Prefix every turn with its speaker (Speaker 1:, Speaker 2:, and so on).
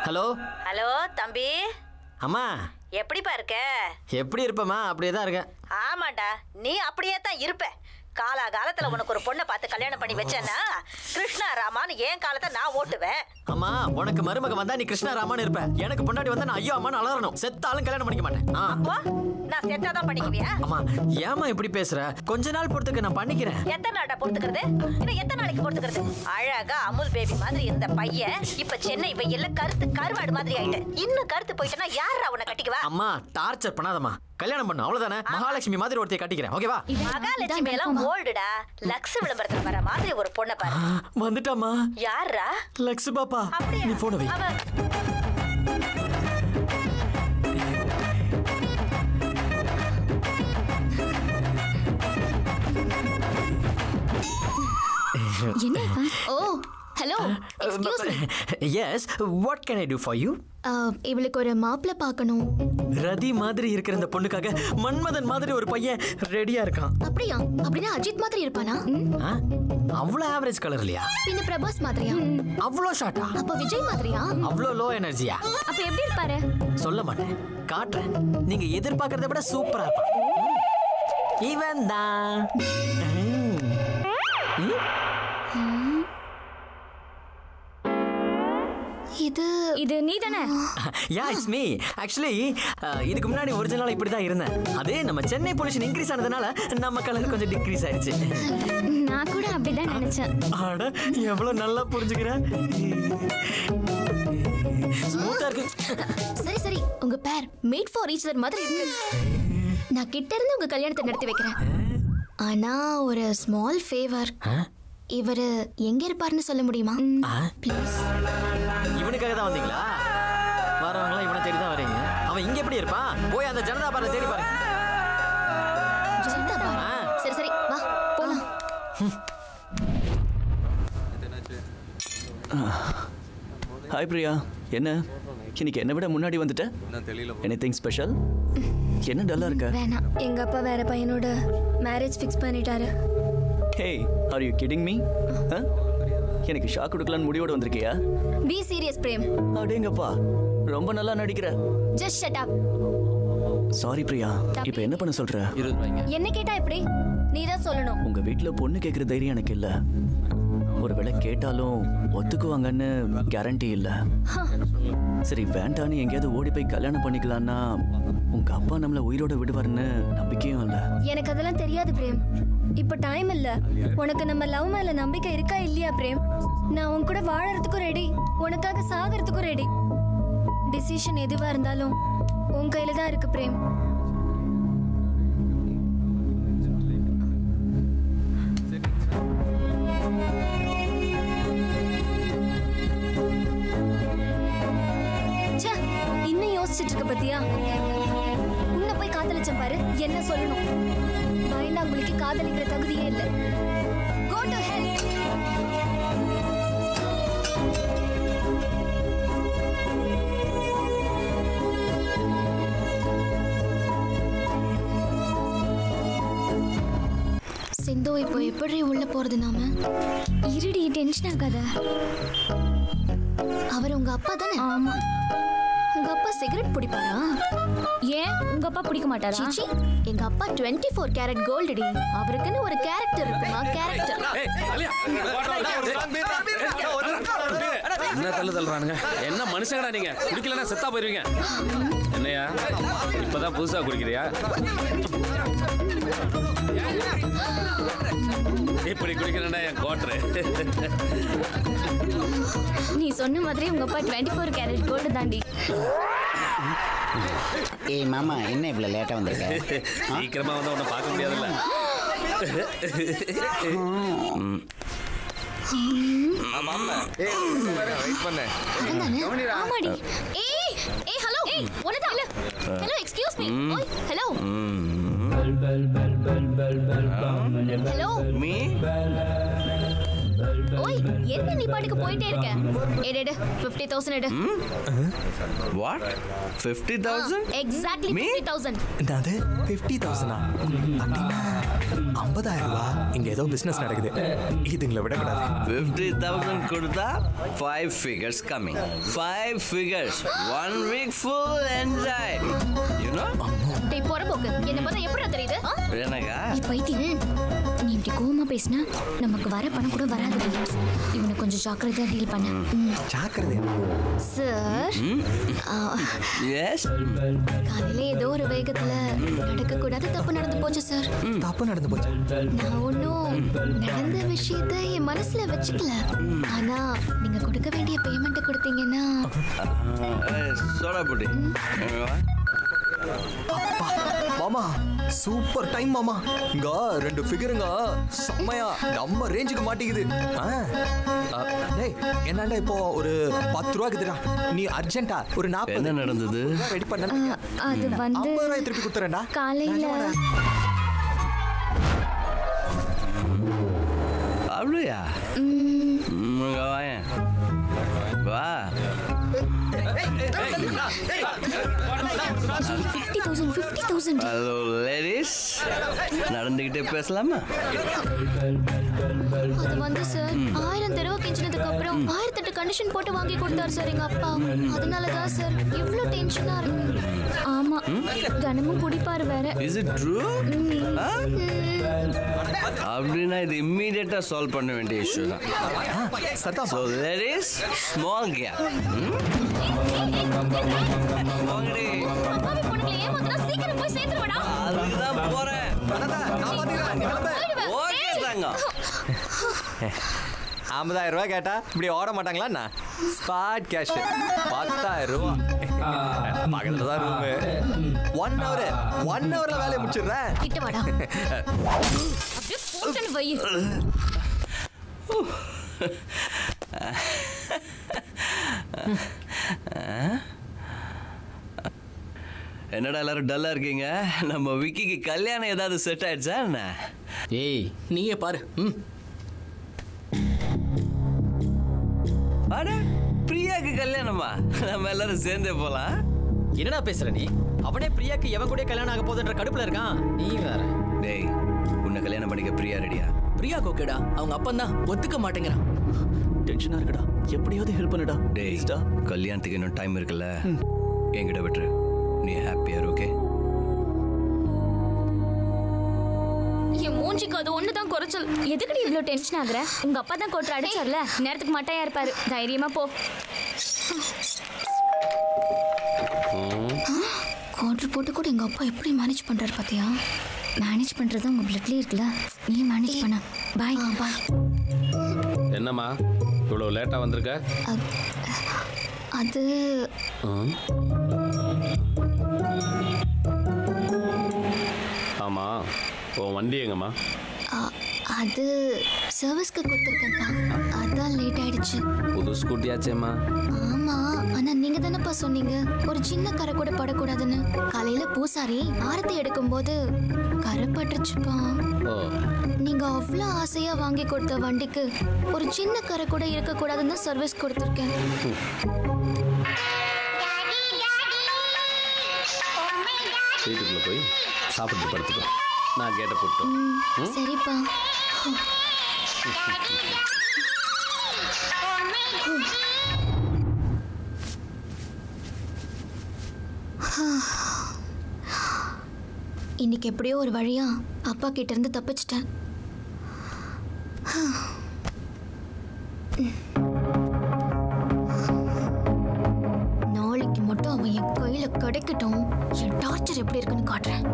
Speaker 1: Hello
Speaker 2: hello தம்பி.
Speaker 1: அம்மா
Speaker 2: எப்படிப்பா இருக்க?
Speaker 1: எப்படி இருப்பமா? அப்படியே தான் இருக்கேன்.
Speaker 2: ஆமாண்டா, நீ அப்படியே தான் இருப்ப. காலத்துல உனக்கு ஒரு பொண்ணை பார்த்து கல்யாணம் பண்ணி வச்சேன்னா கிருஷ்ணா ராமான்னு என் காலத்தை நான் ஓட்டுவேன்.
Speaker 1: அம்மா உனக்கு மருமக வந்தா நீ கிருஷ்ணா ராமான்னு இருப்ப. எனக்கு பொண்டாட்டி வந்தா நான் ஐயோ அம்மான்னு அலறணும். செத்தாலும் கல்யாணம் பண்ணிக்க மாட்டேன்.
Speaker 2: அப்போ நான் செத்தாதான் பண்ணிக்குவியா?
Speaker 1: அம்மா ஏமா இப்படி பேசுற? கொஞ்ச நாள் பொறுத்துக்கு நான் பண்ணிக்கிறேன்.
Speaker 2: எத்தனை நாளா பொறுத்துக்கிறது? இன்னும் எத்தனை நாளைக்கு பொறுத்துக்கிறது? அழகா அமுல் பேபி மாதிரி இருந்த பையன் இப்ப சென்னை வெயில்ல கருவாடு மாதிரி ஆயிட்டு. இன்னும் கருத்து போயிட்டனா யாரா உன்னை கட்டிக்குவா?
Speaker 1: அம்மா டார்ச்சர் பண்ணாதம்மா. கல்யாணம் பண்ணு அவ்வளவுதானே. மகாலட்சுமி மாதிரி ஒருத்தைய கட்டிக்கிறேன். ஓகேவா?
Speaker 2: மகாலட்சுமி எல்லாம் ஓல்டுடா. லக்ஸ் விளம்பரத்துல வர மாதிரி ஒரு பொண்ணை பாரு.
Speaker 1: வந்துட்டாமா.
Speaker 2: யாரா?
Speaker 1: லக்ஸ் பாப்பா. நீ போன் வை.
Speaker 3: என்ன? Oh hello, excuse me.
Speaker 1: Yes, what can I do for you?
Speaker 3: இவளுக்கு ஒரு மாப்பிள்ளை பார்க்கணும்.
Speaker 1: ரதி மாதிரி இருக்கிற இந்த பொண்ணுக்காக மன்மதன் மாதிரி ஒரு பையன் ரெடியா இருக்கான்.
Speaker 3: அப்படியா? அப்படின்னா அஜித் மாதிரி இருப்பானா?
Speaker 1: அவ்வளவு ஆவரேஜ் கலர் இல்லையா?
Speaker 3: பின்ன பிரபாஸ் மாதிரியா?
Speaker 1: அவ்வளவு ஷார்ட்டா?
Speaker 3: அப்ப விஜய் மாதிரியா?
Speaker 1: அவ்வளவு லோ எனர்ஜியா?
Speaker 3: அப்ப எப்படி இருப்பாரு?
Speaker 1: சொல்ல மாட்டேன், காட்டுறேன். நீங்க எதிர்பார்க்கறத விட சூப்பரா இருப்பான். இவன் தான்.
Speaker 3: இது நீதானே?
Speaker 1: யா, இட்ஸ் மீ. ஆக்சுவலி இதுக்கு முன்னாடி ஒரிஜினலா இப்படி தான் இருந்தேன். அதே நம்ம சென்னை பொல்யூஷன் இன்க்ரீஸ் ஆனதுனால நம்ம கலர் கொஞ்சம் டிக்ரீஸ் ஆயிடுச்சு.
Speaker 3: நான் கூட அப்படிதான் நினைச்சேன்.
Speaker 1: அட எவ்வளவு நல்லா புரிஞ்சுக்கிறேன். ஸ்மூத்தா இருக்கு.
Speaker 3: சரி சரி, உங்க பேர் மேட் ஃபார் ஈச் அதர் மாதிரி இருக்கு. நான் கிட்ட இருந்து உங்க கல்யாணத்தை நடத்தி வைக்கிறேன். ஆனா ஒரு ஸ்மால் ஃபேவர். இவரு எங்க இருப்பாருன்னு சொல்ல முடியுமா? ப்ளீஸ்.
Speaker 1: இவனுக்காக தான் வந்தீங்களா? வரவங்களாம் இவனை தேடி தான் வரீங்க. அவன் இங்க எப்படி இருப்பான்? போய் அந்த ஜனதா பார்ல தேடி பாருங்க.
Speaker 3: ஜனதா பார்? சரி சரி, வா போலாம்.
Speaker 4: ஹாய் பிரியா, என்ன இன்னைக்கு என்ன விட முன்னாடி வந்துட்ட? Anything special? என்ன டல்லா இருக்க?
Speaker 3: வேணாம்,
Speaker 5: எங்க அப்பா வேற பையனோட மேரேஜ் ஃபிக்ஸ் பண்ணிட்டாரு.
Speaker 4: Hey, are you kidding me? எனக்கு ஷாக் கொடுக்கலான்னு முடிவோட வந்திருக்கியா?
Speaker 3: Be serious Prem.
Speaker 4: அடேங்கப்பா, ரொம்ப நல்லா நடிக்கிற.
Speaker 3: Just shut up.
Speaker 4: Sorry Priya, இப்போ என்ன பண்ண சொல்ற?
Speaker 3: என்ன கேட்டா எப்படி? நீ தான் சொல்லணும்.
Speaker 4: உங்க வீட்ல பொண்ணு கேக்குற தைரியம் எனக்கு இல்ல. ஒருவேளை கேட்டாலும் ஒத்துக்குவாங்கன்னு கேரண்டி இல்ல. சரி வேண்டான்னு எங்கேயாவது ஓடி போய் கல்யாணம் பண்ணிக்கலாம்னா உங்க அப்பா நம்மள உயிரோட விடுவாருன்னு நம்பிக்கையும் இல்ல.
Speaker 5: எனக்கு அதெல்லாம் தெரியாது பிரேம். இப்ப டைம் இல்ல. உனக்கு நம்ம லவ் மேல நம்பிக்கை இருக்கா இல்லையா பிரேம்? நான் உன் கூட வாழறதுக்கும் ரெடி, உனக்காக சாகிறதுக்கும் ரெடி. டிசிஷன் எதுவா இருந்தாலும் உன் கையில தான் இருக்கு பிரேம். இன்னும் யோசிச்சுட்டு இருக்க பத்தியா? உன்னை போய் காதலிச்ச பாரு, என்ன சொல்லணும்? பயந்தாங்குளிக்கு காதலிக்கிற தகுதியே இல்லை. Go to hell.
Speaker 3: சிந்து, இப்போ எப்படி உள்ள போறது நாம? இருடி, டென்ஷன் ஆகாத. அவர் உங்க அப்பா தானே?
Speaker 5: ஆமா.
Speaker 3: உங்க அப்பா சிகரெட் பிடிப்பாரா?
Speaker 5: ஏன் உங்க அப்பா பிடிக்க மாட்டாரா?
Speaker 3: சீச்சி, எங்க அப்பா 24 கேரட் கோல்டுடி. அவருக்குன்னு ஒரு கேரக்டர் இருக்குமா? கேரக்டர்.
Speaker 6: என்ன தள்ளுறானுங்க? என்ன மனுஷங்கடா நீங்க? குடிக்கலன்னா செத்தா போயிருவீங்க. என்னையா இப்பதான் புதுசா குடிக்கிறியா? இப்படி குடிக்கிறேன்னா என் கோட்ரு.
Speaker 3: நீ சொன்ன மாதிரி உங்க அப்பா 24 கேரட் கோல்டு தாண்டி.
Speaker 7: ஏய் மாமா, என்ன இவ்வளவு லேட்டா வந்திருக்க?
Speaker 6: சீக்கிரமா வந்து உன்னை பார்க்க முடியாதுல்ல.
Speaker 3: ஆமாடி. ஏய் ஏய் ஹலோ. ஒண்ணு இல்ல. Hello, excuse me. ஓய் ஹலோ. ஹலோ
Speaker 7: மீ
Speaker 3: ஓய் என்ன நீ பாட்டுக்கு போயிட்டே இருக்க? எடு 50,000 எடு.
Speaker 8: வாட் 50,000?
Speaker 3: எக்ஸாக்ட்லி 50,000.
Speaker 9: என்னது 50,000? அப்படின்னா 50,000 ரூபாய். இங்க ஏதோ பிசினஸ் நடக்குது, இதுங்களை விட கூடாது.
Speaker 8: 50,000 கொடுத்தா 5 figures coming. 5 figures. 1 week full enjoy. You know?
Speaker 3: டேய் போறபோக்கு என்ன பார்த்தா எப்படிடா தெரியுது?
Speaker 8: என்னக்கா?
Speaker 3: நீ பைத்தியம். நீ இப்படி கோவமா பேசினா நமக்கு வர பணம் கூட வராது. இவனை கொஞ்சம் ஜாக்கிரதையா டீல் பண்ணு.
Speaker 9: ஜாக்கிரதையா?
Speaker 3: சார்.
Speaker 8: எஸ்.
Speaker 3: காலையில ஏதோ ஒரு வேகத்துல நடக்க கூடாது தப்பு நடந்து போச்சு சார்.
Speaker 9: தப்பு நடந்து போச்சு.
Speaker 3: நான் ஒன்னும் நடந்த விஷயத்தை என் மனசுல வச்சுக்கல. ஆனா நீங்க கொடுக்க வேண்டிய பேமெண்ட் கொடுத்தீங்கன்னா
Speaker 8: சோடா போட்டு.
Speaker 9: மாமா சூப்பர் டைம் மாமா. இங்க 2 ஃபிகருங்க செம்மையா நம்ம ரேஞ்சுக்கு மாட்டிக்குது. டேய் என்னடா இப்போ ஒரு 10 ரூபாய் இருக்குதுடா. நீ அர்ஜென்ட்டா ஒரு 40
Speaker 8: என்ன நடந்தது?
Speaker 9: ரெடி பண்ணு.
Speaker 5: அது வந்து
Speaker 9: 50 ரூபாய் திருப்பி கொடுத்துறேன்டா.
Speaker 5: காலையில
Speaker 8: அவ்வளோயா? வா
Speaker 3: 50,000.
Speaker 8: ஹலோ லேடிஸ், நடந்துகிட்டே பேசலாமா?
Speaker 3: அது வந்து சார் 1000 தடவை கெஞ்சினதுக்கு அப்புறம் 1008 கண்டிஷன் போட்டு வாங்கி கொடுத்தாரு சார் எங்க அப்பா. அதனாலதான் சார் இவ்ளோ டென்ஷனா இருக்கு.
Speaker 5: ஆமா தினமும் குடிப்பாரு வேற.
Speaker 8: Is it true? அப்படின்னா இது இம்மீடியட்டா சால்வ் பண்ண வேண்டிய இஷ்யூ தான். So ladies small cap.
Speaker 3: சீக்கிரம் போய் சேர்த்துருவாடா.
Speaker 8: அதுதான் போறேன். ஓகே தாங்க.
Speaker 9: 50,000 ரூபாய் கேட்டா இப்படி ஓட மாட்டாங்களா? என்ன ஸ்பாட் கேஷ் 10,000 ரூபாய். பக்கத்துல தான் ரூமு. 1 ஹவர்ல வேலையை முடிச்சிடுறேன்.
Speaker 3: கிட்ட வாடா. அப்படியே போட்டுன்னு வை.
Speaker 8: என்னடா எல்லாரும் டல்லா இருக்கீங்க? நம்ம விக்கிக்கு கல்யாணம் ஏதாவது செட் ஆயிடுச்சா என்ன?
Speaker 1: ஏய் நீயே பாரு.
Speaker 8: அட பிரியாக்கு கல்யாணமா? நம்ம எல்லாரும் சேர்ந்தே போலாம்.
Speaker 1: என்னடா பேசுற நீ? அவனே பிரியாக்கு எவன் கூட கல்யாணம் ஆக போகுதுன்ற கடுப்புல இருக்கான். நீ வேற.
Speaker 8: டேய் உன்னை கல்யாணம் பண்ணிக்க பிரியா ரெடியா?
Speaker 1: பிரியா கோகேடா அவங்க அப்பன் தான் ஒத்துக்க மாட்டேங்கிறான்.
Speaker 4: டென்ஷனா இருக்குடா, எப்படியாவது ஹெல்ப் பண்ணுடா.
Speaker 8: டேய் கல்யாணத்துக்கு இன்னும் டைம் இருக்குல்ல, என்கிட்ட விட்டுரு. நீ ஹாப்பியா ஓகே?
Speaker 3: என் மூஞ்சிக்கு அது ஒண்ணுதான் குறைச்சல்.
Speaker 5: எதுக்குடி இவ்வளோ டென்ஷன் ஆகுற? உங்க அப்பா தான் கோட்டர் அடிச்சார்ல, நேரத்துக்கு மட்டையா இருப்பாரு. தைரியமா போ.
Speaker 3: கோட்டர் போட்டு கூட எங்க அப்பா எப்படி மேனேஜ் பண்றாரு பாத்தியா?
Speaker 5: மேனேஜ் பண்றது உங்க பிளட்லயே இருக்குல்ல, நீ மேனேஜ் பண்ண. பாய்.
Speaker 3: பாய்.
Speaker 6: என்னம்மா இவ்வளோ லேட்டாக வந்திருக்க?
Speaker 3: அது
Speaker 6: ஆமாம், உன் வண்டி எங்கம்மா?
Speaker 3: அது சர்வீஸ்க்கு கொடுத்துருக்கேன்ப்பா, அதான் லேட் ஆயிடுச்சு.
Speaker 6: புது ஸ்கூட்டியாச்சேம்மா?
Speaker 3: ஆமா, ஆனா நீங்க தானேப்பா சொன்னீங்க ஒரு சின்ன கரை கூட படக்கூடாதுன்னு. காலையில பூசாரி ஆரத்தி எடுக்கும்போது கரை பட்டுருச்சுப்பா.
Speaker 6: ஓ,
Speaker 3: நீங்க அவ்வளோ ஆசையா வாங்கி கொடுத்த வண்டிக்கு ஒரு சின்ன கரை கூட இருக்கக்கூடாதுன்னு சர்வீஸ் கொடுத்துருக்கேன்.
Speaker 6: வீட்டுக்குள்ள போய் சாப்பிட்டு படுத்துக்கோ, நான் கேட்ட போட்டு.
Speaker 3: சரிப்பா. இன்னைக்கு எப்படியோ ஒரு வழியா அப்பா கிட்ட இருந்து தப்பிச்சிட்டேன். நாளைக்கு மட்டும் அவன் என் கையில கிடைக்கட்டும், என் டார்ச்சர் எப்படி இருக்குன்னு காட்டுறேன்.